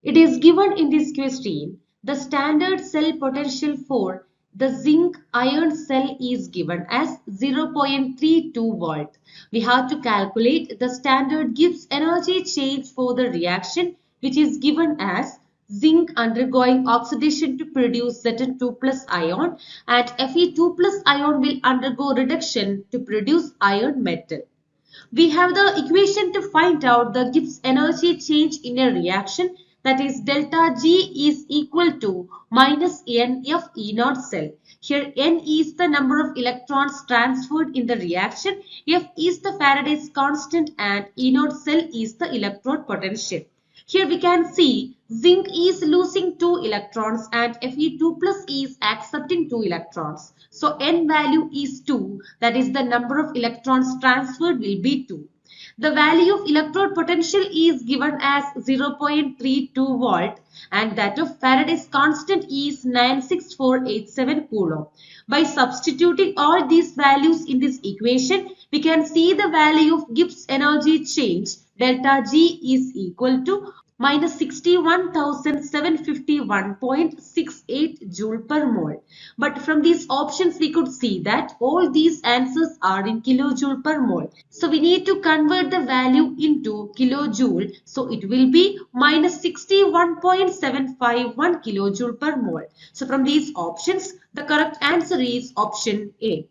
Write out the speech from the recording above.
It is given in this question. The standard cell potential for the zinc iron cell is given as 0.32 volt. We have to calculate the standard Gibbs energy change for the reaction, which is given as zinc undergoing oxidation to produce Zn2 plus ion, and Fe2 plus ion will undergo reduction to produce iron metal. We have the equation to find out the Gibbs energy change in a reaction, that is delta G is equal to minus N of E naught cell. Here N is the number of electrons transferred in the reaction, F is the Faraday's constant, and E naught cell is the electrode potential. Here we can see zinc is losing 2 electrons and Fe2 plus is accepting 2 electrons. So N value is 2, that is the number of electrons transferred will be 2. The value of electrode potential is given as 0.32 volt and that of Faraday's constant is 96487 coulomb. By substituting all these values in this equation, we can see the value of Gibbs energy change delta G is equal to minus 61,751.68 joule per mole. But from these options we could see that all these answers are in kilojoule per mole. So we need to convert the value into kilojoule. So it will be minus 61.751 kilojoule per mole. So from these options the correct answer is option A.